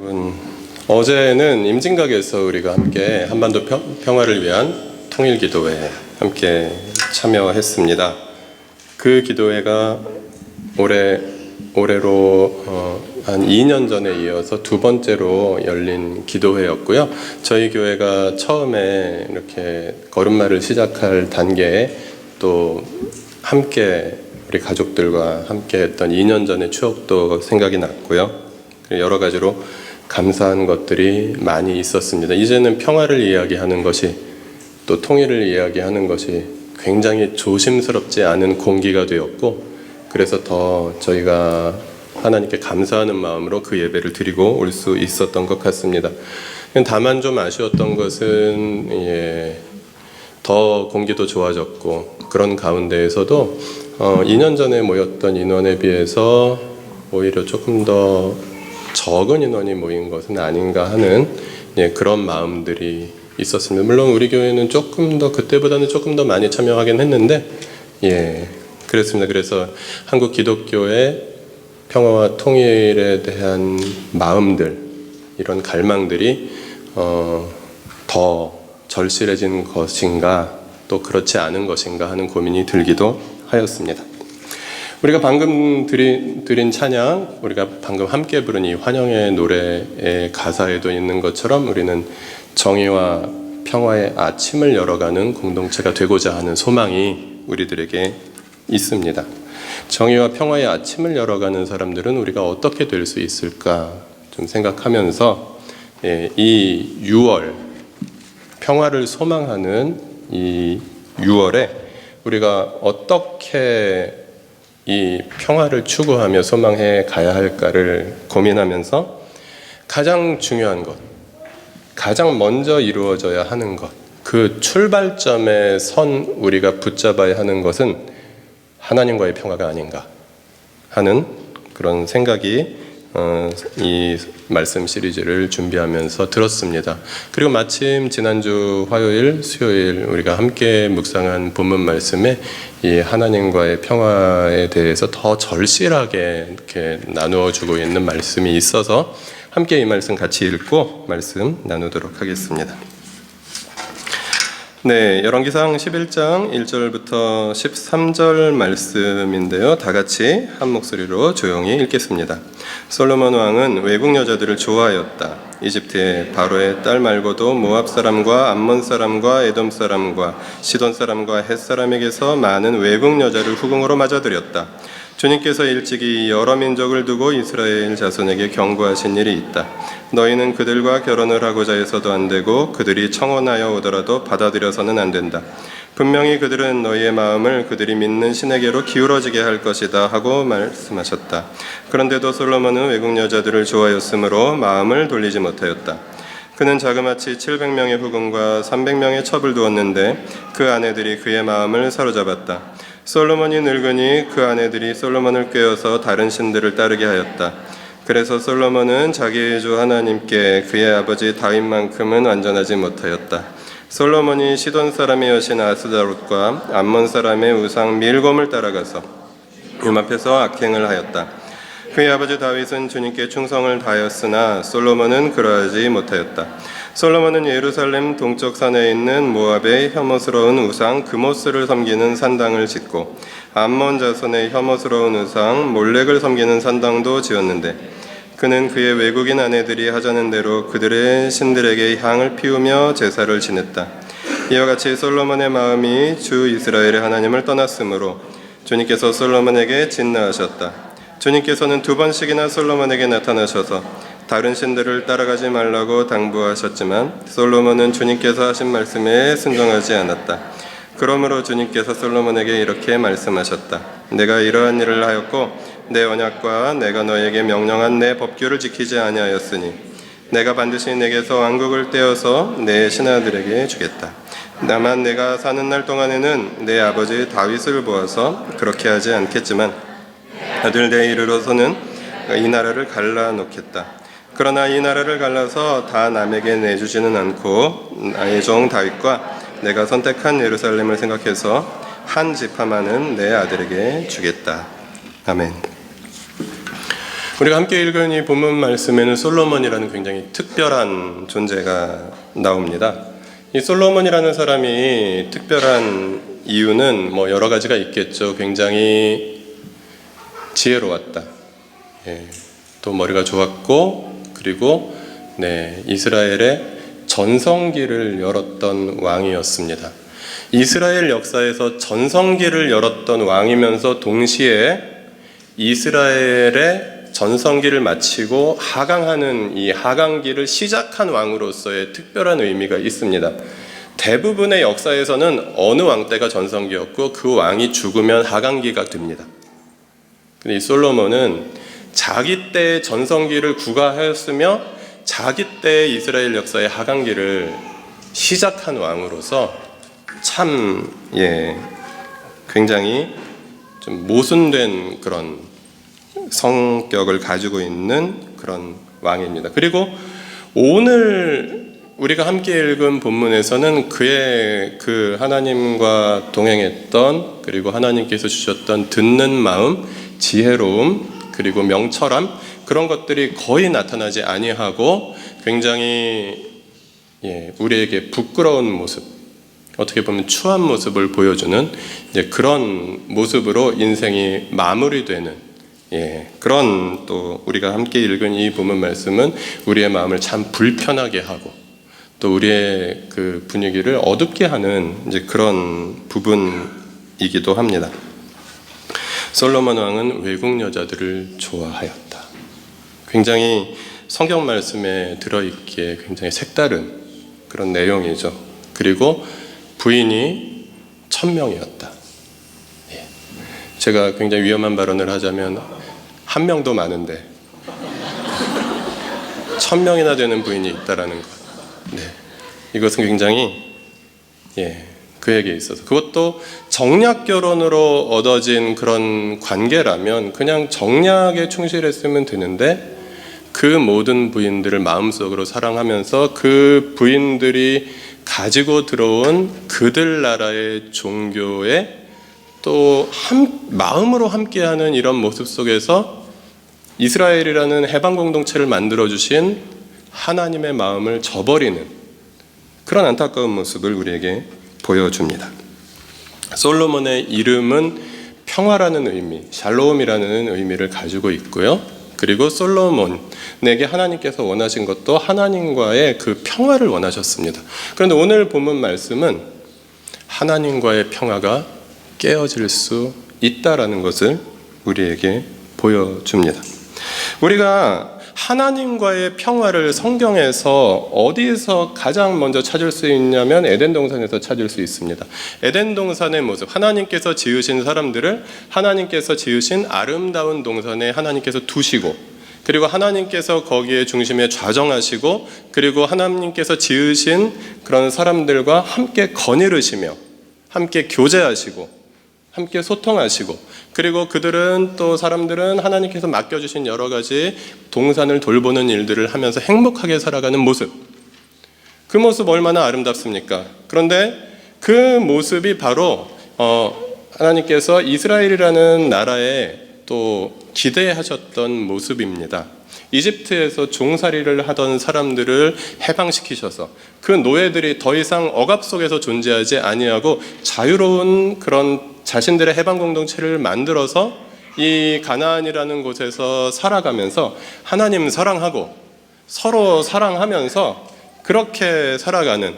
여러분, 어제는 임진각에서 우리가 함께 한반도 평화를 위한 통일기도회에 함께 참여했습니다. 그 기도회가 올해로 한 2년 전에 이어서 두 번째로 열린 기도회였고요. 저희 교회가 처음에 이렇게 걸음마를 시작할 단계에 또 함께 우리 가족들과 함께 했던 2년 전의 추억도 생각이 났고요. 여러 가지로 감사한 것들이 많이 있었습니다. 이제는 평화를 이야기하는 것이, 또 통일을 이야기하는 것이 굉장히 조심스럽지 않은 공기가 되었고, 그래서 더 저희가 하나님께 감사하는 마음으로 그 예배를 드리고 올 수 있었던 것 같습니다. 다만 좀 아쉬웠던 것은 더 공기도 좋아졌고, 그런 가운데에서도 2년 전에 모였던 인원에 비해서 오히려 조금 더 적은 인원이 모인 것은 아닌가 하는 그런 마음들이 있었습니다. 물론 우리 교회는 그때보다는 조금 더 많이 참여하긴 했는데, 그랬습니다. 그래서 한국 기독교의 평화와 통일에 대한 마음들, 이런 갈망들이 더 절실해진 것인가, 또 그렇지 않은 것인가 하는 고민이 들기도 하였습니다. 우리가 방금 드린 찬양, 우리가 방금 함께 부른 이 환영의 노래의 가사에도 있는 것처럼 우리는 정의와 평화의 아침을 열어가는 공동체가 되고자 하는 소망이 우리들에게 있습니다. 정의와 평화의 아침을 열어가는 사람들은 우리가 어떻게 될 수 있을까 좀 생각하면서 이 6월, 평화를 소망하는 이 6월에 우리가 어떻게 이 평화를 추구하며 소망해 가야 할까를 고민하면서 가장 중요한 것, 가장 먼저 이루어져야 하는 것, 그 출발점에 선 우리가 붙잡아야 하는 것은 하나님과의 평화가 아닌가 하는 그런 생각이 이 말씀 시리즈를 준비하면서 들었습니다. 그리고 마침 지난주 화요일, 수요일 우리가 함께 묵상한 본문 말씀에 이 하나님과의 평화에 대해서 더 절실하게 이렇게 나누어 주고 있는 말씀이 있어서 함께 이 말씀 같이 읽고 말씀 나누도록 하겠습니다. 열왕기상 11장 1절부터 13절 말씀인데요. 다 같이 한 목소리로 조용히 읽겠습니다. 솔로몬 왕은 외국 여자들을 좋아하였다. 이집트의 바로의 딸 말고도 모압 사람과 암몬 사람과 에돔 사람과 시돈 사람과 헷 사람에게서 많은 외국 여자를 후궁으로 맞아들였다. 주님께서 일찍이 여러 민족을 두고 이스라엘 자손에게 경고하신 일이 있다. 너희는 그들과 결혼을 하고자 해서도 안 되고 그들이 청혼하여 오더라도 받아들여서는 안 된다. 분명히 그들은 너희의 마음을 그들이 믿는 신에게로 기울어지게 할 것이다 하고 말씀하셨다. 그런데도 솔로몬은 외국 여자들을 좋아하였으므로 마음을 돌리지 못하였다. 그는 자그마치 700명의 후궁과 300명의 첩을 두었는데 그 아내들이 그의 마음을 사로잡았다. 솔로몬이 늙으니 그 아내들이 솔로몬을 꾀어서 다른 신들을 따르게 하였다. 그래서 솔로몬은 자기의 주 하나님께 그의 아버지 다윗만큼은 완전하지 못하였다. 솔로몬이 시돈 사람의 여신 아스다롯과 암몬 사람의 우상 밀곰을 따라가서 율법에서 악행을 하였다. 그의 아버지 다윗은 주님께 충성을 다하였으나 솔로몬은 그러하지 못하였다. 솔로몬은 예루살렘 동쪽 산에 있는 모압의 혐오스러운 우상 그모스를 섬기는 산당을 짓고 암몬 자손의 혐오스러운 우상 몰렉을 섬기는 산당도 지었는데 그는 그의 외국인 아내들이 하자는 대로 그들의 신들에게 향을 피우며 제사를 지냈다. 이와 같이 솔로몬의 마음이 주 이스라엘의 하나님을 떠났으므로 주님께서 솔로몬에게 진노하셨다. 주님께서는 2번씩이나 솔로몬에게 나타나셔서 다른 신들을 따라가지 말라고 당부하셨지만 솔로몬은 주님께서 하신 말씀에 순종하지 않았다. 그러므로 주님께서 솔로몬에게 이렇게 말씀하셨다. 내가 이러한 일을 하였고 내 언약과 내가 너에게 명령한 내 법규를 지키지 아니하였으니 내가 반드시 내게서 왕국을 떼어서 내 신하들에게 주겠다. 다만 내가 사는 날 동안에는 내 아버지 다윗을 보아서 그렇게 하지 않겠지만 아들 내 이르러서는 이 나라를 갈라놓겠다. 그러나 이 나라를 갈라서 다 남에게 내주지는 않고 나의 종 다윗과 내가 선택한 예루살렘을 생각해서 한 지파만은 내 아들에게 주겠다. 아멘. 우리가 함께 읽은 이 본문 말씀에는 솔로몬이라는 굉장히 특별한 존재가 나옵니다. 이 솔로몬이라는 사람이 특별한 이유는 뭐 여러 가지가 있겠죠. 굉장히 지혜로웠다. 또 머리가 좋았고, 그리고 이스라엘의 전성기를 열었던 왕이었습니다. 이스라엘 역사에서 전성기를 열었던 왕이면서 동시에 이스라엘의 전성기를 마치고 하강하는 이 하강기를 시작한 왕으로서의 특별한 의미가 있습니다. 대부분의 역사에서는 어느 왕 때가 전성기였고 그 왕이 죽으면 하강기가 됩니다. 근데 이 솔로몬은 자기 때의 전성기를 구가하였으며 자기 때의 이스라엘 역사의 하강기를 시작한 왕으로서 참 굉장히 좀 모순된 그런 성격을 가지고 있는 그런 왕입니다. 그리고 오늘 우리가 함께 읽은 본문에서는 그의 그 하나님과 동행했던, 그리고 하나님께서 주셨던 듣는 마음, 지혜로움, 그리고 명철함, 그런 것들이 거의 나타나지 아니하고 굉장히 우리에게 부끄러운 모습, 어떻게 보면 추한 모습을 보여주는 그런 모습으로 인생이 마무리되는 그런, 또 우리가 함께 읽은 이 본문 말씀은 우리의 마음을 참 불편하게 하고 또 우리의 그 분위기를 어둡게 하는 그런 부분이기도 합니다. 솔로몬 왕은 외국 여자들을 좋아하였다. 굉장히 성경 말씀에 들어있기에 굉장히 색다른 그런 내용이죠. 그리고 부인이 1000명이었다. 제가 굉장히 위험한 발언을 하자면 한 명도 많은데 1000명이나 되는 부인이 있다라는 것. 이것은 굉장히 그에게 있어서, 그것도 정략 결혼으로 얻어진 그런 관계라면 그냥 정략에 충실했으면 되는데 그 모든 부인들을 마음속으로 사랑하면서 그 부인들이 가지고 들어온 그들 나라의 종교에 또 마음으로 함께하는 이런 모습 속에서 이스라엘이라는 해방 공동체를 만들어주신 하나님의 마음을 저버리는 그런 안타까운 모습을 우리에게 보여줍니다. 솔로몬의 이름은 평화라는 의미, 샬롬이라는 의미를 가지고 있고요. 그리고 솔로몬에게 하나님께서 원하신 것도 하나님과의 그 평화를 원하셨습니다. 그런데 오늘 본문 말씀은 하나님과의 평화가 깨어질 수 있다라는 것을 우리에게 보여줍니다. 우리가 하나님과의 평화를 성경에서 어디서 가장 먼저 찾을 수 있냐면 에덴 동산에서 찾을 수 있습니다. 에덴 동산의 모습, 하나님께서 지으신 사람들을 하나님께서 지으신 아름다운 동산에 하나님께서 두시고, 그리고 하나님께서 거기에 중심에 좌정하시고, 그리고 하나님께서 지으신 그런 사람들과 함께 거니르시며 함께 교제하시고 함께 소통하시고, 그리고 그들은 또 사람들은 하나님께서 맡겨주신 여러 가지 동산을 돌보는 일들을 하면서 행복하게 살아가는 모습, 그 모습 얼마나 아름답습니까? 그런데 그 모습이 바로 하나님께서 이스라엘이라는 나라에 또 기대하셨던 모습입니다. 이집트에서 종살이를 하던 사람들을 해방시키셔서 그 노예들이 더 이상 억압 속에서 존재하지 아니하고 자유로운 그런 자신들의 해방 공동체를 만들어서 이 가나안이라는 곳에서 살아가면서 하나님 사랑하고 서로 사랑하면서 그렇게 살아가는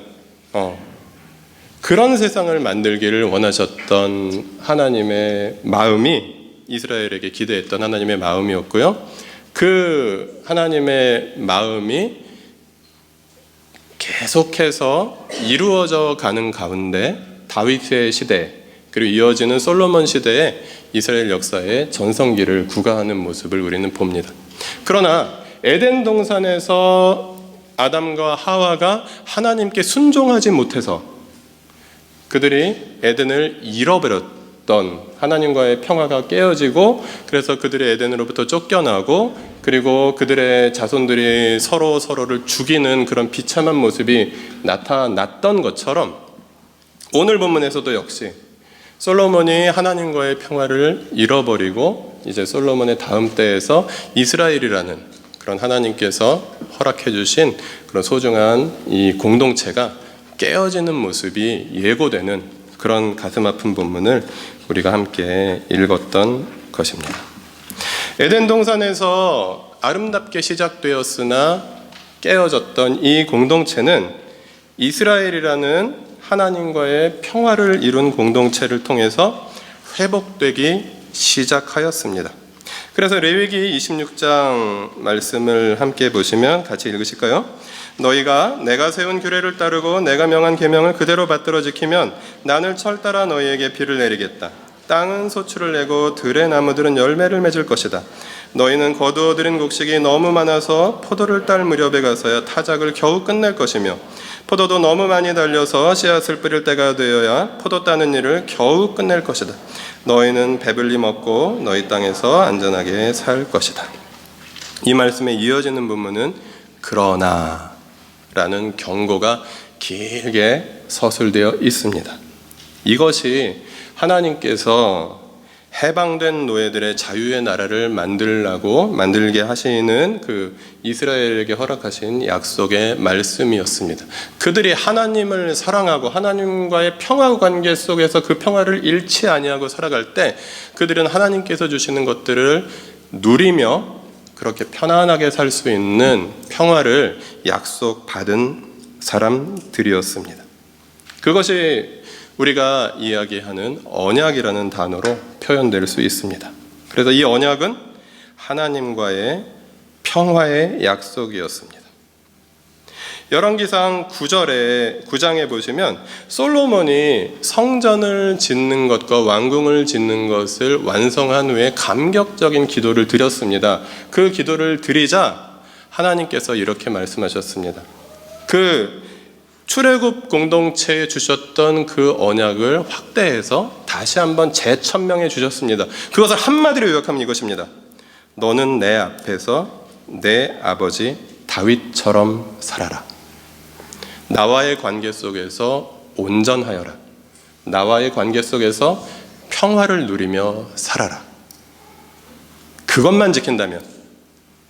그런 세상을 만들기를 원하셨던 하나님의 마음이 이스라엘에게 기대했던 하나님의 마음이었고요. 그 하나님의 마음이 계속해서 이루어져 가는 가운데 다윗의 시대, 그리고 이어지는 솔로몬 시대에 이스라엘 역사의 전성기를 구가하는 모습을 우리는 봅니다. 그러나 에덴 동산에서 아담과 하와가 하나님께 순종하지 못해서 그들이 에덴을 잃어버렸던 하나님과의 평화가 깨어지고, 그래서 그들이 에덴으로부터 쫓겨나고, 그리고 그들의 자손들이 서로를 죽이는 그런 비참한 모습이 나타났던 것처럼 오늘 본문에서도 역시 솔로몬이 하나님과의 평화를 잃어버리고 이제 솔로몬의 다음 때에서 이스라엘이라는 그런 하나님께서 허락해 주신 그런 소중한 이 공동체가 깨어지는 모습이 예고되는 그런 가슴 아픈 본문을 우리가 함께 읽었던 것입니다. 에덴 동산에서 아름답게 시작되었으나 깨어졌던 이 공동체는 이스라엘이라는 하나님과의 평화를 이룬 공동체를 통해서 회복되기 시작하였습니다. 그래서 레위기 26장 말씀을 함께 보시면 같이 읽으실까요? 너희가 내가 세운 규례를 따르고 내가 명한 계명을 그대로 받들어 지키면 나눌 철 따라 너희에게 비를 내리겠다. 땅은 소출을 내고 들의 나무들은 열매를 맺을 것이다. 너희는 거두어 들인 곡식이 너무 많아서 포도를 딸 무렵에 가서야 타작을 겨우 끝낼 것이며 포도도 너무 많이 달려서 씨앗을 뿌릴 때가 되어야 포도 따는 일을 겨우 끝낼 것이다. 너희는 배불리 먹고 너희 땅에서 안전하게 살 것이다. 이 말씀에 이어지는 부분은 그러나 라는 경고가 길게 서술되어 있습니다. 이것이 하나님께서 해방된 노예들의 자유의 나라를 만들게 하시는 그 이스라엘에게 허락하신 약속의 말씀이었습니다. 그들이 하나님을 사랑하고 하나님과의 평화 관계 속에서 그 평화를 잃지 아니하고 살아갈 때 그들은 하나님께서 주시는 것들을 누리며 그렇게 편안하게 살 수 있는 평화를 약속받은 사람들이었습니다. 그것이 우리가 이야기하는 언약이라는 단어로 표현될 수 있습니다. 그래서 이 언약은 하나님과의 평화의 약속이었습니다. 열왕기상 9장에 보시면 솔로몬이 성전을 짓는 것과 왕궁을 짓는 것을 완성한 후에 감격적인 기도를 드렸습니다. 그 기도를 드리자 하나님께서 이렇게 말씀하셨습니다. 그 출애굽 공동체에 주셨던 그 언약을 확대해서 다시 한번 재천명해 주셨습니다. 그것을 한마디로 요약하면 이것입니다. 너는 내 앞에서 내 아버지 다윗처럼 살아라. 나와의 관계 속에서 온전하여라. 나와의 관계 속에서 평화를 누리며 살아라. 그것만 지킨다면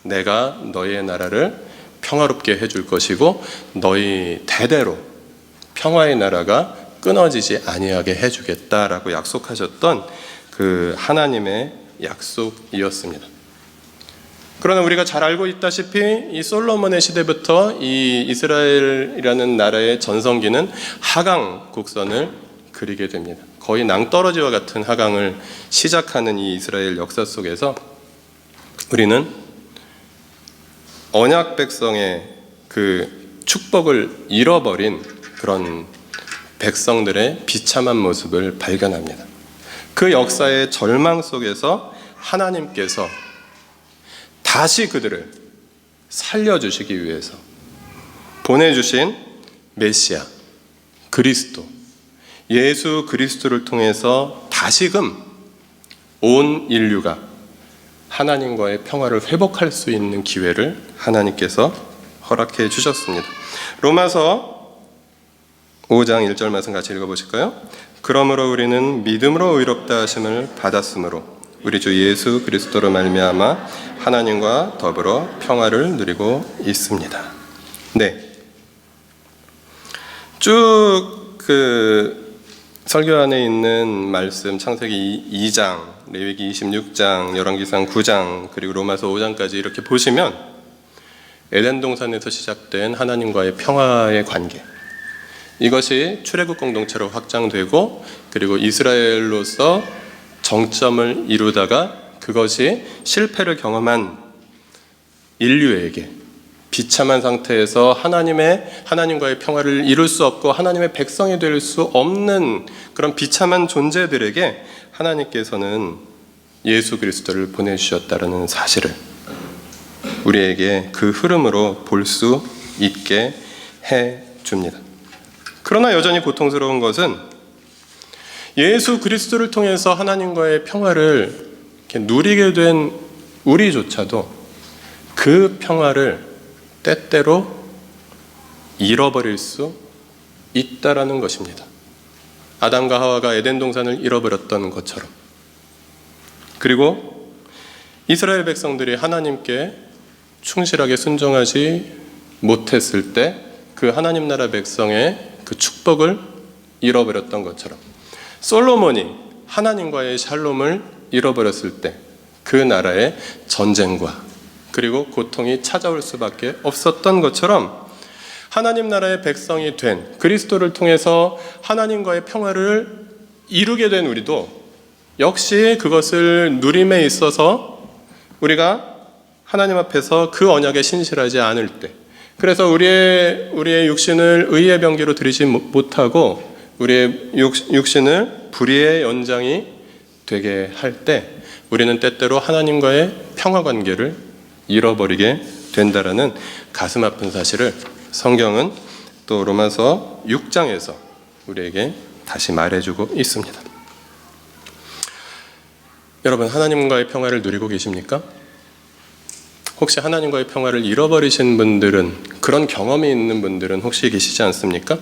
내가 너희의 나라를 평화롭게 해줄 것이고 너희 대대로 평화의 나라가 끊어지지 아니하게 해주겠다라고 약속하셨던 그 하나님의 약속이었습니다. 그러나 우리가 잘 알고 있다시피 이 솔로몬의 시대부터 이 이스라엘이라는 나라의 전성기는 하강 곡선을 그리게 됩니다. 거의 낭떠러지와 같은 하강을 시작하는 이 이스라엘 역사 속에서 우리는 언약 백성의 그 축복을 잃어버린 그런 백성들의 비참한 모습을 발견합니다. 그 역사의 절망 속에서 하나님께서 다시 그들을 살려주시기 위해서 보내주신 메시아, 그리스도, 예수 그리스도를 통해서 다시금 온 인류가 하나님과의 평화를 회복할 수 있는 기회를 하나님께서 허락해 주셨습니다. 로마서 5장 1절 말씀 같이 읽어보실까요? 그러므로 우리는 믿음으로 의롭다 하심을 받았으므로 우리 주 예수 그리스도로 말미암아 하나님과 더불어 평화를 누리고 있습니다. 네, 쭉 그 설교 안에 있는 말씀 창세기 2장, 레위기 26장, 열왕기상 9장, 그리고 로마서 5장까지 이렇게 보시면 에덴 동산에서 시작된 하나님과의 평화의 관계, 이것이 출애굽 공동체로 확장되고 그리고 이스라엘로서 정점을 이루다가 그것이 실패를 경험한 인류에게 비참한 상태에서 하나님과의 평화를 이룰 수 없고 하나님의 백성이 될 수 없는 그런 비참한 존재들에게 하나님께서는 예수 그리스도를 보내주셨다는 사실을 우리에게 그 흐름으로 볼 수 있게 해줍니다. 그러나 여전히 고통스러운 것은 예수 그리스도를 통해서 하나님과의 평화를 이렇게 누리게 된 우리조차도 그 평화를 때때로 잃어버릴 수 있다라는 것입니다. 아담과 하와가 에덴 동산을 잃어버렸던 것처럼, 그리고 이스라엘 백성들이 하나님께 충실하게 순종하지 못했을 때 그 하나님 나라 백성의 그 축복을 잃어버렸던 것처럼, 솔로몬이 하나님과의 샬롬을 잃어버렸을 때 그 나라의 전쟁과 그리고 고통이 찾아올 수밖에 없었던 것처럼, 하나님 나라의 백성이 된 그리스도를 통해서 하나님과의 평화를 이루게 된 우리도 역시 그것을 누림에 있어서 우리가 하나님 앞에서 그 언약에 신실하지 않을 때, 그래서 우리의 육신을 의의 병기로 드리지 못하고 우리의 육신을 불의의 연장이 되게 할 때 우리는 때때로 하나님과의 평화 관계를 잃어버리게 된다라는 가슴 아픈 사실을 성경은 또 로마서 6장에서 우리에게 다시 말해주고 있습니다. 여러분, 하나님과의 평화를 누리고 계십니까? 혹시 하나님과의 평화를 잃어버리신 분들은, 그런 경험이 있는 분들은 혹시 계시지 않습니까?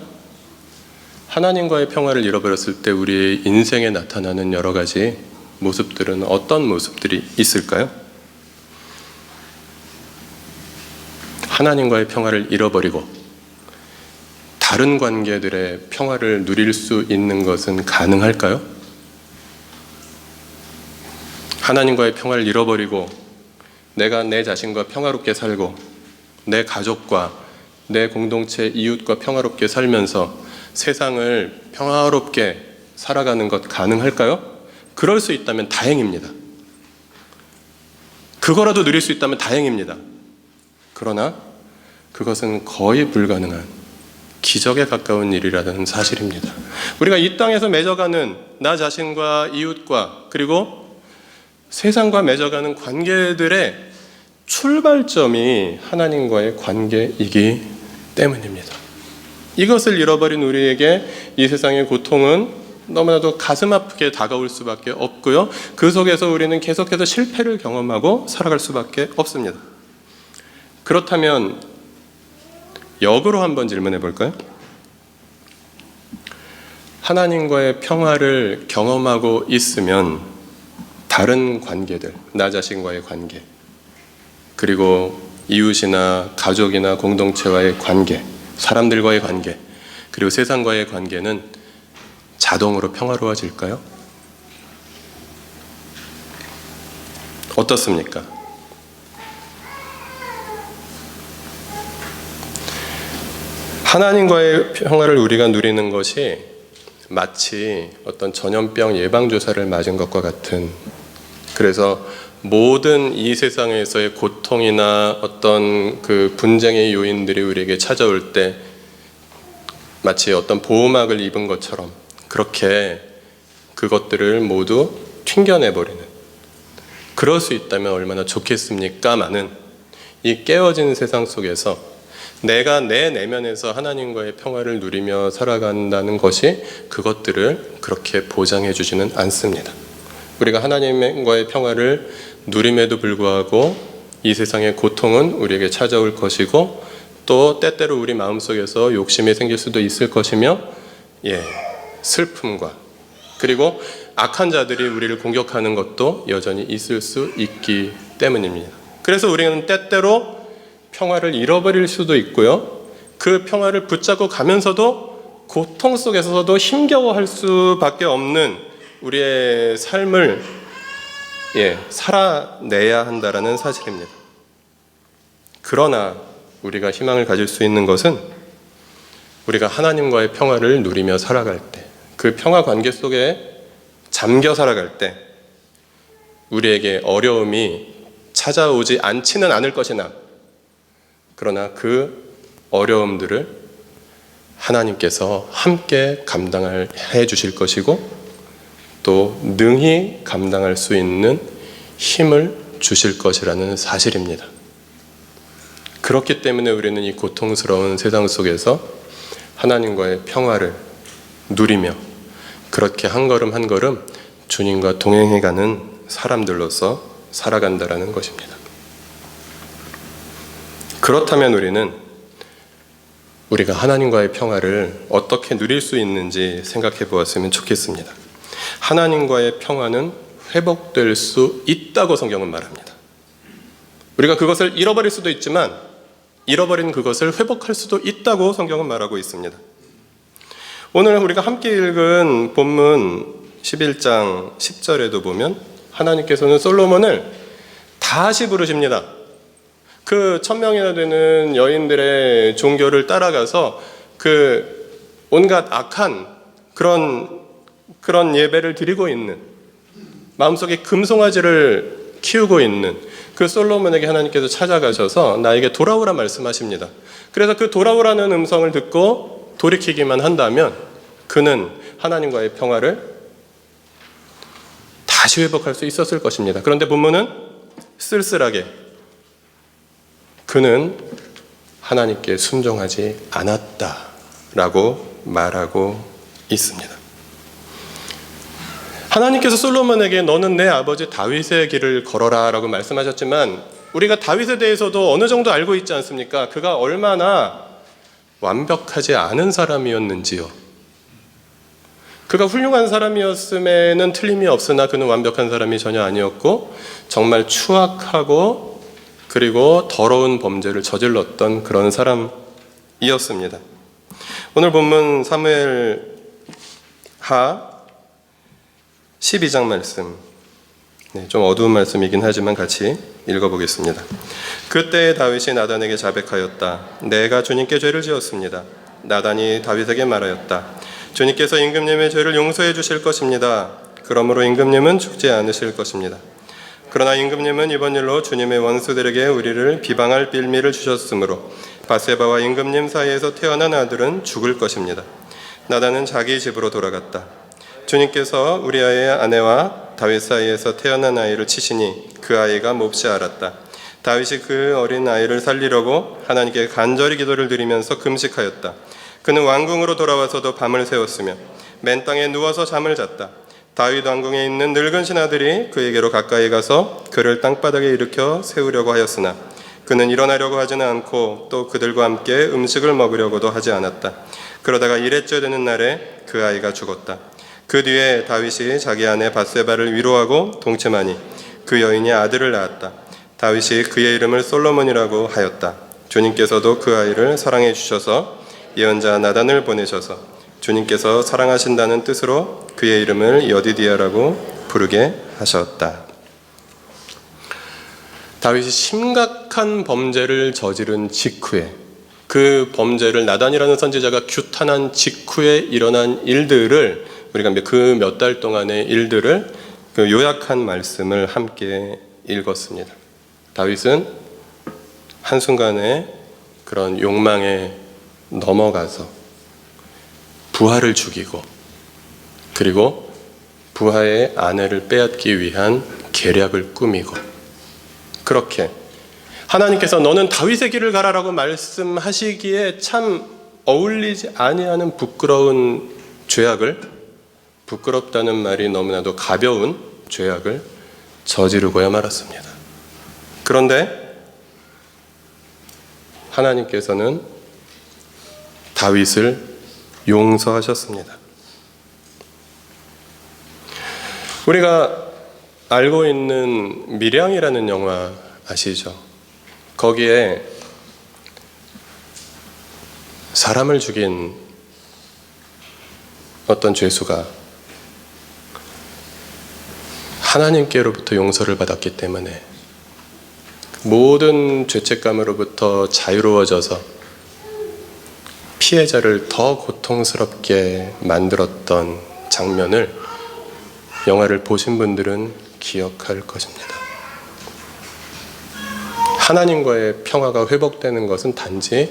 하나님과의 평화를 잃어버렸을 때 우리의 인생에 나타나는 여러 가지 모습들은 어떤 모습들이 있을까요? 하나님과의 평화를 잃어버리고 다른 관계들의 평화를 누릴 수 있는 것은 가능할까요? 하나님과의 평화를 잃어버리고 내가 내 자신과 평화롭게 살고 내 가족과 내 공동체 이웃과 평화롭게 살면서 세상을 평화롭게 살아가는 것 가능할까요? 그럴 수 있다면 다행입니다. 그거라도 누릴 수 있다면 다행입니다. 그러나 그것은 거의 불가능한 기적에 가까운 일이라는 사실입니다. 우리가 이 땅에서 맺어가는 나 자신과 이웃과 그리고 세상과 맺어가는 관계들의 출발점이 하나님과의 관계이기 때문입니다. 이것을 잃어버린 우리에게 이 세상의 고통은 너무나도 가슴 아프게 다가올 수밖에 없고요. 그 속에서 우리는 계속해서 실패를 경험하고 살아갈 수밖에 없습니다. 그렇다면 역으로 한번 질문해 볼까요? 하나님과의 평화를 경험하고 있으면 다른 관계들, 나 자신과의 관계, 그리고 이웃이나 가족이나 공동체와의 관계, 사람들과의 관계, 그리고 세상과의 관계는 자동으로 평화로워질까요? 어떻습니까? 하나님과의 평화를 우리가 누리는 것이 마치 어떤 전염병 예방주사를 맞은 것과 같은, 그래서 모든 이 세상에서의 고통이나 어떤 그 분쟁의 요인들이 우리에게 찾아올 때 마치 어떤 보호막을 입은 것처럼 그렇게 그것들을 모두 튕겨내버리는, 그럴 수 있다면 얼마나 좋겠습니까마는 이 깨어진 세상 속에서 내가 내 내면에서 하나님과의 평화를 누리며 살아간다는 것이 그것들을 그렇게 보장해 주지는 않습니다. 우리가 하나님과의 평화를 누림에도 불구하고 이 세상의 고통은 우리에게 찾아올 것이고, 또 때때로 우리 마음속에서 욕심이 생길 수도 있을 것이며, 슬픔과 그리고 악한 자들이 우리를 공격하는 것도 여전히 있을 수 있기 때문입니다. 그래서 우리는 때때로 평화를 잃어버릴 수도 있고요, 그 평화를 붙잡고 가면서도 고통 속에서도 힘겨워할 수밖에 없는 우리의 삶을 살아내야 한다는 사실입니다. 그러나 우리가 희망을 가질 수 있는 것은 우리가 하나님과의 평화를 누리며 살아갈 때, 그 평화 관계 속에 잠겨 살아갈 때 우리에게 어려움이 찾아오지 않지는 않을 것이나, 그러나 그 어려움들을 하나님께서 함께 감당해 주실 것이고, 또 능히 감당할 수 있는 힘을 주실 것이라는 사실입니다. 그렇기 때문에 우리는 이 고통스러운 세상 속에서 하나님과의 평화를 누리며 그렇게 한 걸음 한 걸음 주님과 동행해가는 사람들로서 살아간다라는 것입니다. 그렇다면 우리는 우리가 하나님과의 평화를 어떻게 누릴 수 있는지 생각해 보았으면 좋겠습니다. 하나님과의 평화는 회복될 수 있다고 성경은 말합니다. 우리가 그것을 잃어버릴 수도 있지만 잃어버린 그것을 회복할 수도 있다고 성경은 말하고 있습니다. 오늘 우리가 함께 읽은 본문 11장 10절에도 보면 하나님께서는 솔로몬을 다시 부르십니다. 그 1000명이나 되는 여인들의 종교를 따라가서 그 온갖 악한 그런 예배를 드리고 있는, 마음속에 금송아지를 키우고 있는 그 솔로몬에게 하나님께서 찾아가셔서 나에게 돌아오라 말씀하십니다. 그래서 그 돌아오라는 음성을 듣고 돌이키기만 한다면 그는 하나님과의 평화를 다시 회복할 수 있었을 것입니다. 그런데 본문은 쓸쓸하게 그는 하나님께 순종하지 않았다라고 말하고 있습니다. 하나님께서 솔로몬에게 너는 내 아버지 다윗의 길을 걸어라 라고 말씀하셨지만 우리가 다윗에 대해서도 어느 정도 알고 있지 않습니까? 그가 얼마나 완벽하지 않은 사람이었는지요. 그가 훌륭한 사람이었음에는 틀림이 없으나 그는 완벽한 사람이 전혀 아니었고 정말 추악하고 그리고 더러운 범죄를 저질렀던 그런 사람이었습니다. 오늘 본문 사무엘하 12장 말씀, 좀 어두운 말씀이긴 하지만 같이 읽어보겠습니다. 그때 다윗이 나단에게 자백하였다. 내가 주님께 죄를 지었습니다. 나단이 다윗에게 말하였다. 주님께서 임금님의 죄를 용서해 주실 것입니다. 그러므로 임금님은 죽지 않으실 것입니다. 그러나 임금님은 이번 일로 주님의 원수들에게 우리를 비방할 빌미를 주셨으므로 밧세바와 임금님 사이에서 태어난 아들은 죽을 것입니다. 나단은 자기 집으로 돌아갔다. 주님께서 우리아의 아내와 다윗 사이에서 태어난 아이를 치시니 그 아이가 몹시 앓았다. 다윗이 그 어린 아이를 살리려고 하나님께 간절히 기도를 드리면서 금식하였다. 그는 왕궁으로 돌아와서도 밤을 새웠으며 맨 땅에 누워서 잠을 잤다. 다윗 왕궁에 있는 늙은 신하들이 그에게로 가까이 가서 그를 땅바닥에 일으켜 세우려고 하였으나 그는 일어나려고 하지는 않고 또 그들과 함께 음식을 먹으려고도 하지 않았다. 그러다가 이레째 되는 날에 그 아이가 죽었다. 그 뒤에 다윗이 자기 아내 밧세바를 위로하고 동침하니 그 여인이 아들을 낳았다. 다윗이 그의 이름을 솔로몬이라고 하였다. 주님께서도 그 아이를 사랑해 주셔서 예언자 나단을 보내셔서 주님께서 사랑하신다는 뜻으로 그의 이름을 여디디아라고 부르게 하셨다. 다윗이 심각한 범죄를 저지른 직후에, 그 범죄를 나단이라는 선지자가 규탄한 직후에 일어난 일들을 우리가 그 몇 달 동안의 일들을 그 요약한 말씀을 함께 읽었습니다. 다윗은 한순간에 그런 욕망에 넘어가서 부하를 죽이고 그리고 부하의 아내를 빼앗기 위한 계략을 꾸미고, 그렇게 하나님께서 너는 다윗의 길을 가라라고 말씀하시기에 참 어울리지 아니하는 부끄러운 죄악을, 부끄럽다는 말이 너무나도 가벼운 죄악을 저지르고야 말았습니다. 그런데 하나님께서는 다윗을 용서하셨습니다. 우리가 알고 있는 밀양이라는 영화 아시죠? 거기에 사람을 죽인 어떤 죄수가 하나님께로부터 용서를 받았기 때문에 모든 죄책감으로부터 자유로워져서 피해자를 더 고통스럽게 만들었던 장면을 영화를 보신 분들은 기억할 것입니다. 하나님과의 평화가 회복되는 것은 단지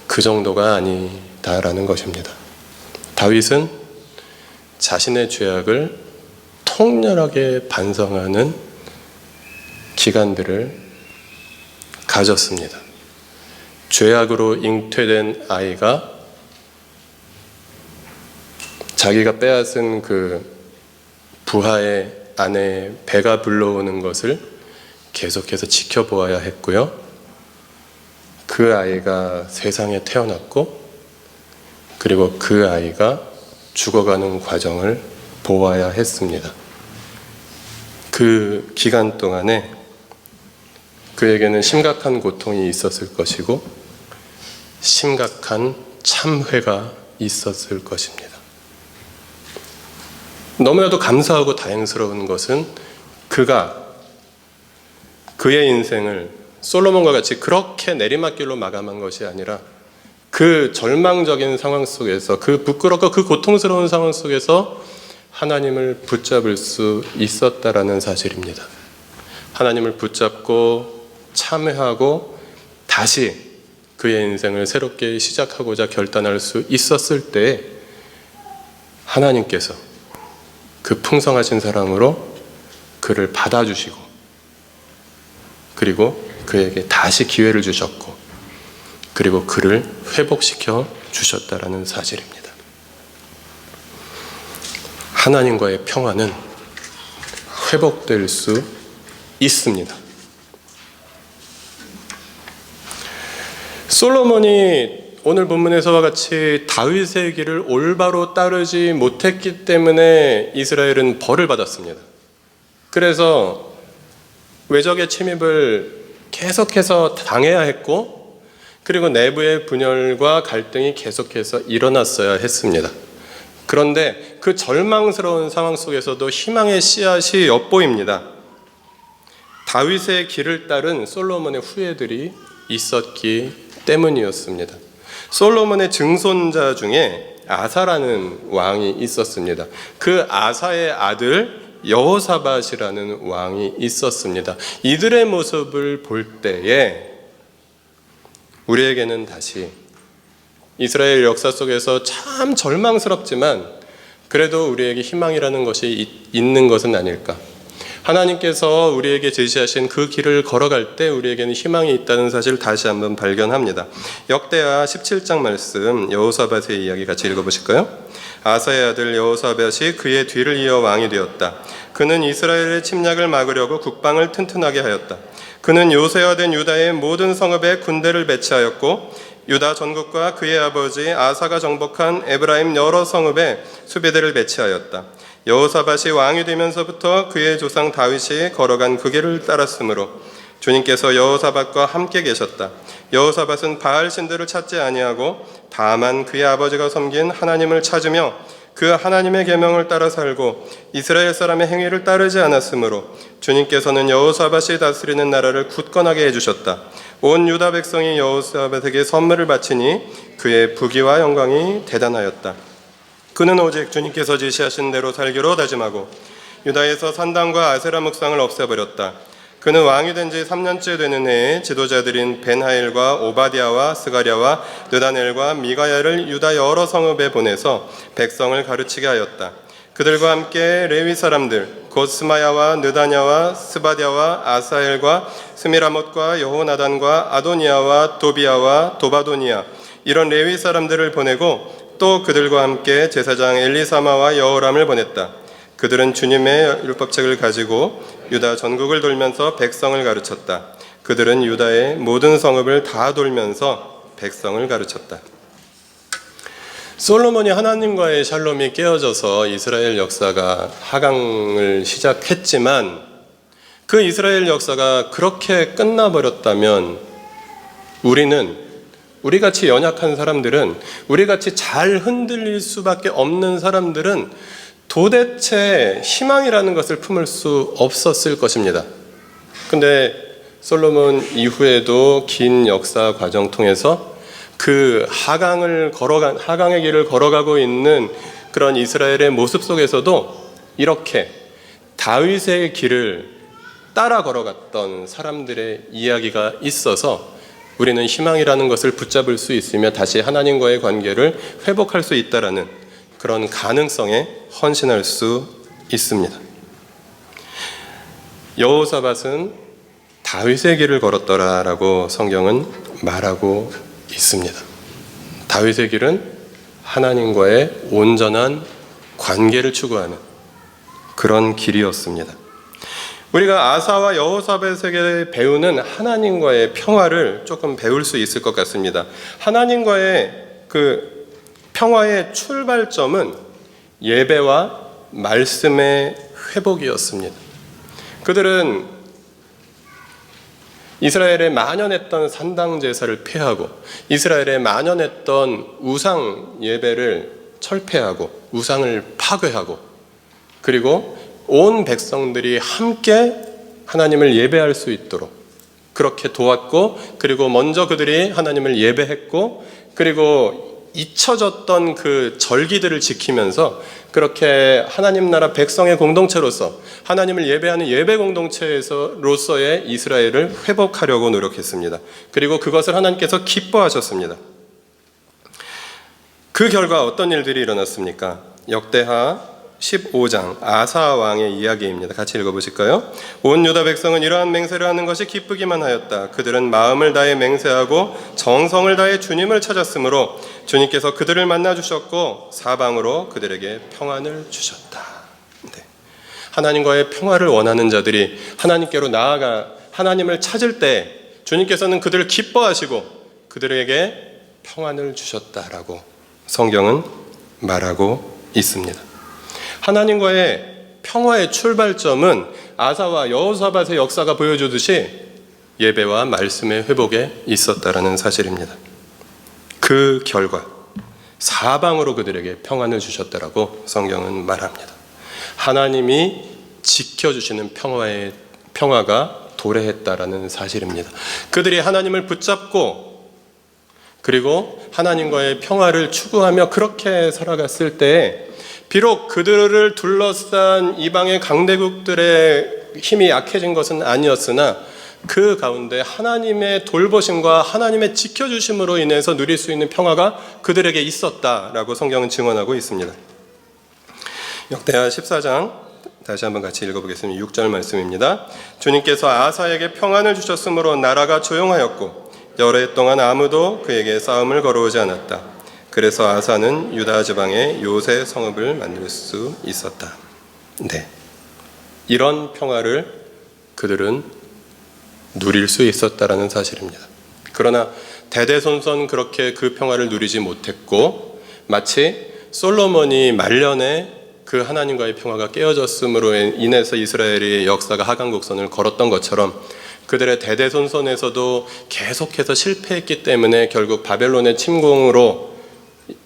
그 정도가 아니다라는 것입니다. 다윗은 자신의 죄악을 통렬하게 반성하는 기간들을 가졌습니다. 죄악으로 잉태된 아이가 자기가 빼앗은 그 부하의 아내의 배가 불러오는 것을 계속해서 지켜보아야 했고요. 그 아이가 세상에 태어났고 그리고 그 아이가 죽어가는 과정을 보아야 했습니다. 그 기간 동안에 그에게는 심각한 고통이 있었을 것이고 심각한 참회가 있었을 것입니다. 너무나도 감사하고 다행스러운 것은 그가 그의 인생을 솔로몬과 같이 그렇게 내리막길로 마감한 것이 아니라 그 절망적인 상황 속에서, 그 부끄럽고 그 고통스러운 상황 속에서 하나님을 붙잡을 수 있었다라는 사실입니다. 하나님을 붙잡고 참회하고 다시 그의 인생을 새롭게 시작하고자 결단할 수 있었을 때 하나님께서 그 풍성하신 사랑으로 그를 받아주시고 그리고 그에게 다시 기회를 주셨고 그리고 그를 회복시켜 주셨다라는 사실입니다. 하나님과의 평화는 회복될 수 있습니다. 솔로몬이 오늘 본문에서와 같이 다윗의 길을 올바로 따르지 못했기 때문에 이스라엘은 벌을 받았습니다. 그래서 외적의 침입을 계속해서 당해야 했고 그리고 내부의 분열과 갈등이 계속해서 일어났어야 했습니다. 그런데 그 절망스러운 상황 속에서도 희망의 씨앗이 엿보입니다. 다윗의 길을 따른 솔로몬의 후예들이 있었기 때문이었습니다. 솔로몬의 증손자 중에 아사라는 왕이 있었습니다. 그 아사의 아들 여호사밧이라는 왕이 있었습니다. 이들의 모습을 볼 때에 우리에게는 다시 이스라엘 역사 속에서 참 절망스럽지만 그래도 우리에게 희망이라는 것이 있는 것은 아닐까. 하나님께서 우리에게 제시하신 그 길을 걸어갈 때 우리에게는 희망이 있다는 사실을 다시 한번 발견합니다. 역대하 17장 말씀 여호사밧의 이야기 같이 읽어보실까요? 아사의 아들 여호사밧이 그의 뒤를 이어 왕이 되었다. 그는 이스라엘의 침략을 막으려고 국방을 튼튼하게 하였다. 그는 요새화된 유다의 모든 성읍에 군대를 배치하였고 유다 전국과 그의 아버지 아사가 정복한 에브라임 여러 성읍에 수비대를 배치하였다. 여호사밧이 왕이 되면서부터 그의 조상 다윗이 걸어간 그 길을 따랐으므로 주님께서 여호사밧과 함께 계셨다. 여호사밧은 바알 신들을 찾지 아니하고 다만 그의 아버지가 섬긴 하나님을 찾으며 그 하나님의 계명을 따라 살고 이스라엘 사람의 행위를 따르지 않았으므로 주님께서는 여호사밧이 다스리는 나라를 굳건하게 해주셨다. 온 유다 백성이 여호사밧에게 선물을 바치니 그의 부귀와 영광이 대단하였다. 그는 오직 주님께서 지시하신 대로 살기로 다짐하고 유다에서 산당과 아세라 묵상을 없애버렸다. 그는 왕이 된 지 3년째 되는 해에 지도자들인 벤하일과 오바댜와 스가랴와 느다넬과 미가야를 유다 여러 성읍에 보내서 백성을 가르치게 하였다. 그들과 함께 레위 사람들 곧 스마야와 느다냐와 스바댜와 아사엘과 스미라못과 여호나단과 아도니아와 도비아와 도바도니아 이런 레위 사람들을 보내고 또 그들과 함께 제사장 엘리사마와 여호람을 보냈다. 그들은 주님의 율법책을 가지고 유다 전국을 돌면서 백성을 가르쳤다. 그들은 유다의 모든 성읍을 다 돌면서 백성을 가르쳤다. 솔로몬이 하나님과의 샬롬이 깨어져서 이스라엘 역사가 하강을 시작했지만 그 이스라엘 역사가 그렇게 끝나버렸다면 우리같이 연약한 사람들은, 우리같이 잘 흔들릴 수밖에 없는 사람들은 도대체 희망이라는 것을 품을 수 없었을 것입니다. 근데 솔로몬 이후에도 긴 역사 과정 통해서 그 하강의 길을 걸어가고 있는 그런 이스라엘의 모습 속에서도 이렇게 다윗의 길을 따라 걸어갔던 사람들의 이야기가 있어서 우리는 희망이라는 것을 붙잡을 수 있으며 다시 하나님과의 관계를 회복할 수 있다라는 그런 가능성에 헌신할 수 있습니다. 여호사밧은 다윗의 길을 걸었더라라고 성경은 말하고 있습니다. 다윗의 길은 하나님과의 온전한 관계를 추구하는 그런 길이었습니다. 우리가 아사와 여호사밧에게 배우는 하나님과의 평화를 조금 배울 수 있을 것 같습니다. 하나님과의 그 평화의 출발점은 예배와 말씀의 회복이었습니다. 그들은 이스라엘에 만연했던 산당 제사를 폐하고 이스라엘에 만연했던 우상 예배를 철폐하고 우상을 파괴하고 그리고 온 백성들이 함께 하나님을 예배할 수 있도록 그렇게 도왔고, 그리고 먼저 그들이 하나님을 예배했고, 그리고 잊혀졌던 그 절기들을 지키면서 그렇게 하나님 나라 백성의 공동체로서 하나님을 예배하는 예배 공동체로서의 이스라엘을 회복하려고 노력했습니다. 그리고 그것을 하나님께서 기뻐하셨습니다. 그 결과 어떤 일들이 일어났습니까? 역대하 15장 아사 왕의 이야기입니다. 같이 읽어보실까요? 온 유다 백성은 이러한 맹세를 하는 것이 기쁘기만 하였다. 그들은 마음을 다해 맹세하고 정성을 다해 주님을 찾았으므로 주님께서 그들을 만나주셨고 사방으로 그들에게 평안을 주셨다. 네. 하나님과의 평화를 원하는 자들이 하나님께로 나아가 하나님을 찾을 때 주님께서는 그들을 기뻐하시고 그들에게 평안을 주셨다라고 성경은 말하고 있습니다. 하나님과의 평화의 출발점은 아사와 여호사밧의 역사가 보여주듯이 예배와 말씀의 회복에 있었다라는 사실입니다. 그 결과 사방으로 그들에게 평안을 주셨다라고 성경은 말합니다. 하나님이 지켜주시는 평화가 도래했다라는 사실입니다. 그들이 하나님을 붙잡고 그리고 하나님과의 평화를 추구하며 그렇게 살아갔을 때 비록 그들을 둘러싼 이방의 강대국들의 힘이 약해진 것은 아니었으나 그 가운데 하나님의 돌보심과 하나님의 지켜주심으로 인해서 누릴 수 있는 평화가 그들에게 있었다라고 성경은 증언하고 있습니다. 역대하 14장 다시 한번 같이 읽어보겠습니다. 6절 말씀입니다. 주님께서 아사에게 평안을 주셨으므로 나라가 조용하였고 여러 해 동안 아무도 그에게 싸움을 걸어오지 않았다. 그래서 아사는 유다 지방에 요새 성읍을 만들 수 있었다. 네, 이런 평화를 그들은 누릴 수 있었다라는 사실입니다. 그러나 대대손손 그렇게 그 평화를 누리지 못했고 마치 솔로몬이 말년에 그 하나님과의 평화가 깨어졌음으로 인해서 이스라엘의 역사가 하강곡선을 걸었던 것처럼 그들의 대대손손에서도 계속해서 실패했기 때문에 결국 바벨론의 침공으로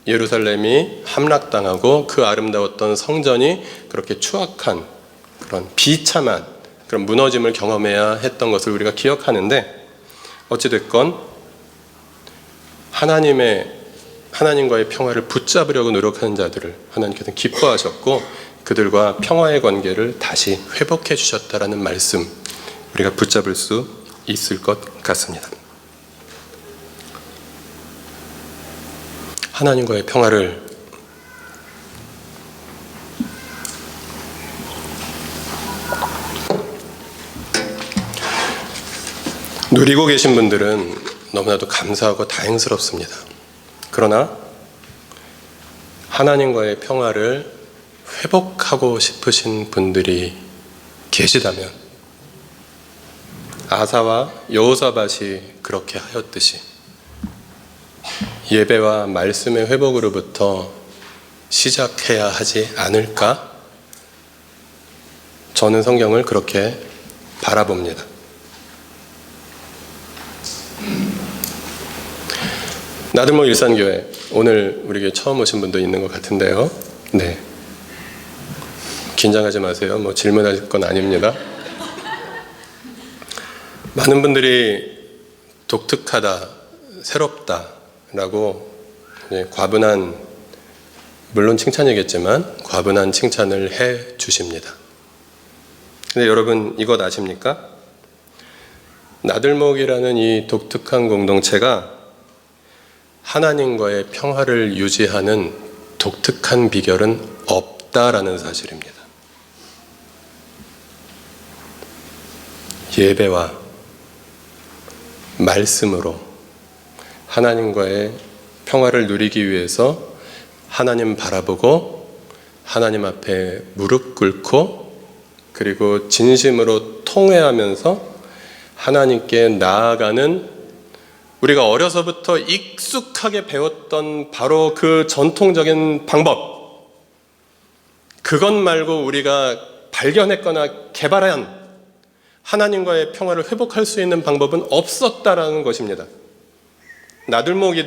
예루살렘이 함락당하고 그 아름다웠던 성전이 그렇게 추악한 그런 비참한 그런 무너짐을 경험해야 했던 것을 우리가 기억하는데, 어찌됐건 하나님과의 평화를 붙잡으려고 노력하는 자들을 하나님께서는 기뻐하셨고 그들과 평화의 관계를 다시 회복해 주셨다라는 말씀, 우리가 붙잡을 수 있을 것 같습니다. 하나님과의 평화를 누리고 계신 분들은 너무나도 감사하고 다행스럽습니다. 그러나 하나님과의 평화를 회복하고 싶으신 분들이 계시다면 아사와 여호사밧이 그렇게 하였듯이 예배와 말씀의 회복으로부터 시작해야 하지 않을까? 저는 성경을 그렇게 바라봅니다. 나들목 일산교회, 오늘 우리 교회 처음 오신 분도 있는 것 같은데요. 네, 긴장하지 마세요. 뭐 질문하실 건 아닙니다. 많은 분들이 독특하다, 새롭다라고 과분한, 물론 칭찬이겠지만 과분한 칭찬을 해 주십니다. 근데 여러분 이것 아십니까? 나들목이라는 이 독특한 공동체가 하나님과의 평화를 유지하는 독특한 비결은 없다라는 사실입니다. 예배와 말씀으로 하나님과의 평화를 누리기 위해서 하나님 바라보고 하나님 앞에 무릎 꿇고 그리고 진심으로 통회하면서 하나님께 나아가는, 우리가 어려서부터 익숙하게 배웠던 바로 그 전통적인 방법, 그것 말고 우리가 발견했거나 개발한 하나님과의 평화를 회복할 수 있는 방법은 없었다라는 것입니다. 나들목의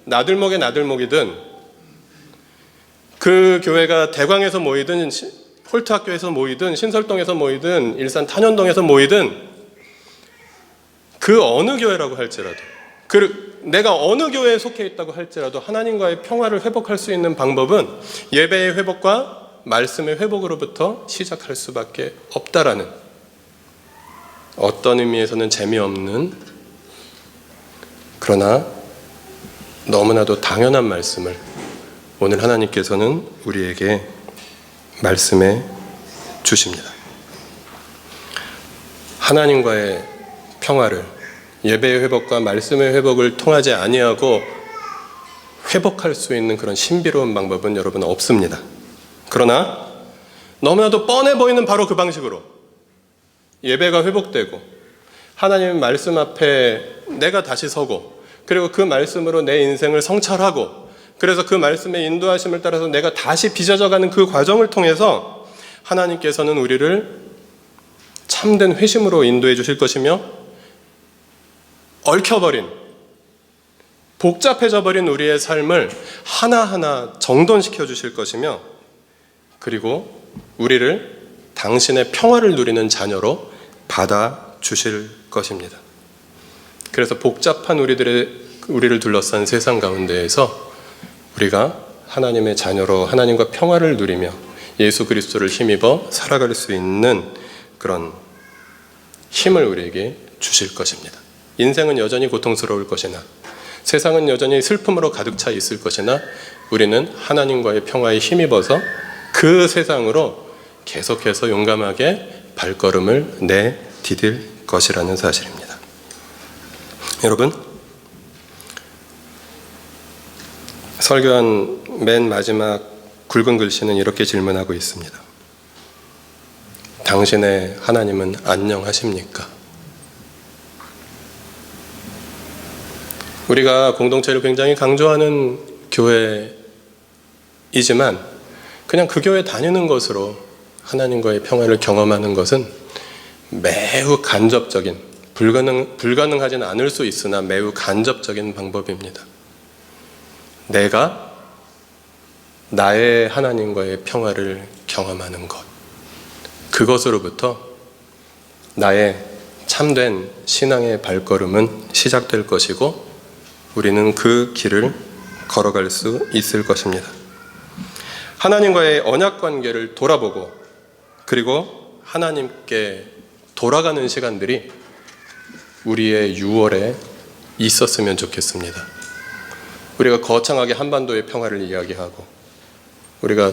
나들목이든 그 교회가 대광에서 모이든 홀트학교에서 모이든 신설동에서 모이든 일산 탄현동에서 모이든 그 어느 교회라고 할지라도, 내가 어느 교회에 속해 있다고 할지라도 하나님과의 평화를 회복할 수 있는 방법은 예배의 회복과 말씀의 회복으로부터 시작할 수밖에 없다라는, 어떤 의미에서는 재미없는, 그러나 너무나도 당연한 말씀을 오늘 하나님께서는 우리에게 말씀해 주십니다. 하나님과의 평화를 예배의 회복과 말씀의 회복을 통하지 아니하고 회복할 수 있는 그런 신비로운 방법은 여러분 없습니다. 그러나 너무나도 뻔해 보이는 바로 그 방식으로 예배가 회복되고 하나님의 말씀 앞에 내가 다시 서고, 그리고 그 말씀으로 내 인생을 성찰하고, 그래서 그 말씀의 인도하심을 따라서 내가 다시 빚어져가는 그 과정을 통해서 하나님께서는 우리를 참된 회심으로 인도해 주실 것이며, 얽혀버린, 복잡해져 버린 우리의 삶을 하나하나 정돈시켜 주실 것이며, 그리고 우리를 당신의 평화를 누리는 자녀로 받아 주실 것입니다. 그래서 복잡한 우리를 둘러싼 세상 가운데에서 우리가 하나님의 자녀로 하나님과 평화를 누리며 예수 그리스도를 힘입어 살아갈 수 있는 그런 힘을 우리에게 주실 것입니다. 인생은 여전히 고통스러울 것이나 세상은 여전히 슬픔으로 가득 차 있을 것이나 우리는 하나님과의 평화에 힘입어서 그 세상으로 계속해서 용감하게 발걸음을 내디딜 것이라는 사실입니다. 여러분, 설교한 맨 마지막 굵은 글씨는 이렇게 질문하고 있습니다. 당신의 하나님은 안녕하십니까? 우리가 공동체를 굉장히 강조하는 교회이지만 그냥 그 교회 다니는 것으로 하나님과의 평화를 경험하는 것은 매우 간접적인, 불가능하지는 않을 수 있으나 매우 간접적인 방법입니다. 내가 나의 하나님과의 평화를 경험하는 것, 그것으로부터 나의 참된 신앙의 발걸음은 시작될 것이고 우리는 그 길을 걸어갈 수 있을 것입니다. 하나님과의 언약 관계를 돌아보고 그리고 하나님께 돌아가는 시간들이 우리의 6월에 있었으면 좋겠습니다. 우리가 거창하게 한반도의 평화를 이야기하고, 우리가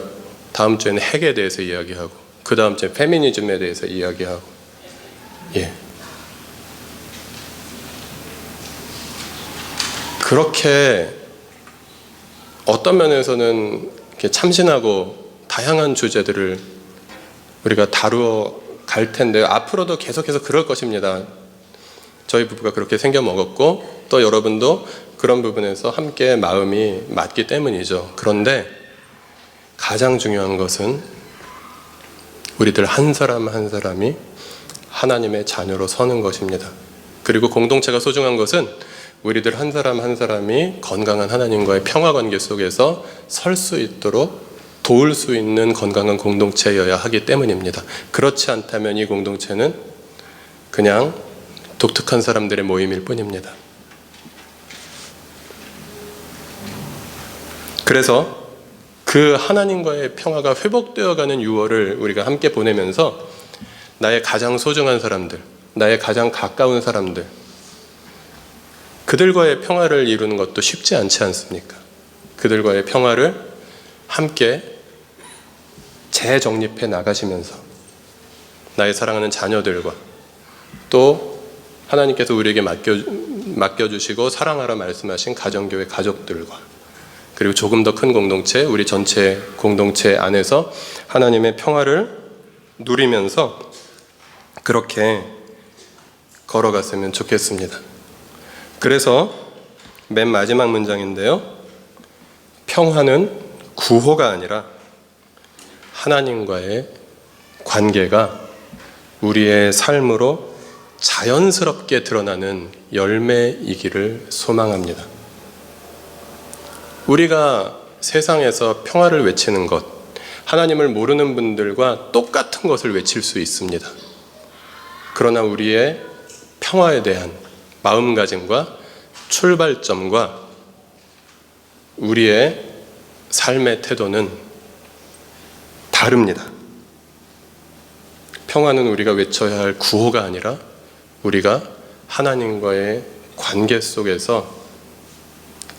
다음 주에는 핵에 대해서 이야기하고, 그 다음 주에 페미니즘에 대해서 이야기하고, 그렇게 어떤 면에서는 이렇게 참신하고 다양한 주제들을 우리가 다루어 갈 텐데요. 앞으로도 계속해서 그럴 것입니다. 저희 부부가 그렇게 생겨 먹었고 또 여러분도 그런 부분에서 함께 마음이 맞기 때문이죠. 그런데 가장 중요한 것은 우리들 한 사람 한 사람이 하나님의 자녀로 서는 것입니다. 그리고 공동체가 소중한 것은 우리들 한 사람 한 사람이 건강한 하나님과의 평화 관계 속에서 설 수 있도록 도울 수 있는 건강한 공동체여야 하기 때문입니다. 그렇지 않다면 이 공동체는 그냥 독특한 사람들의 모임일 뿐입니다. 그래서 그 하나님과의 평화가 회복되어가는 6월을 우리가 함께 보내면서 나의 가장 소중한 사람들, 나의 가장 가까운 사람들, 그들과의 평화를 이루는 것도 쉽지 않지 않습니까? 그들과의 평화를 함께 재정립해 나가시면서 나의 사랑하는 자녀들과 또 하나님께서 우리에게 맡겨주시고 사랑하라 말씀하신 가정교회 가족들과 그리고 조금 더 큰 공동체, 우리 전체 공동체 안에서 하나님의 평화를 누리면서 그렇게 걸어갔으면 좋겠습니다. 그래서 맨 마지막 문장인데요. 평화는 구호가 아니라 하나님과의 관계가 우리의 삶으로 자연스럽게 드러나는 열매이기를 소망합니다. 우리가 세상에서 평화를 외치는 것, 하나님을 모르는 분들과 똑같은 것을 외칠 수 있습니다. 그러나 우리의 평화에 대한 마음가짐과 출발점과 우리의 삶의 태도는 다릅니다. 평화는 우리가 외쳐야 할 구호가 아니라 우리가 하나님과의 관계 속에서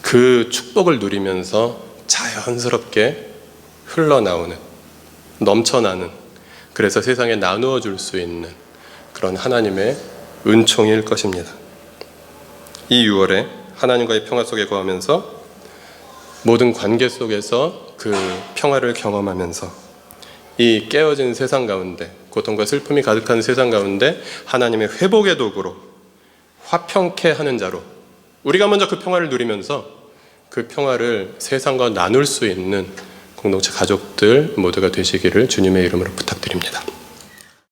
그 축복을 누리면서 자연스럽게 흘러나오는, 넘쳐나는, 그래서 세상에 나누어 줄 수 있는 그런 하나님의 은총일 것입니다. 이 6월에 하나님과의 평화 속에 거하면서 모든 관계 속에서 그 평화를 경험하면서 이 깨어진 세상 가운데, 고통과 슬픔이 가득한 세상 가운데 하나님의 회복의 도구로, 화평케 하는 자로 우리가 먼저 그 평화를 누리면서 그 평화를 세상과 나눌 수 있는 공동체 가족들 모두가 되시기를 주님의 이름으로 부탁드립니다.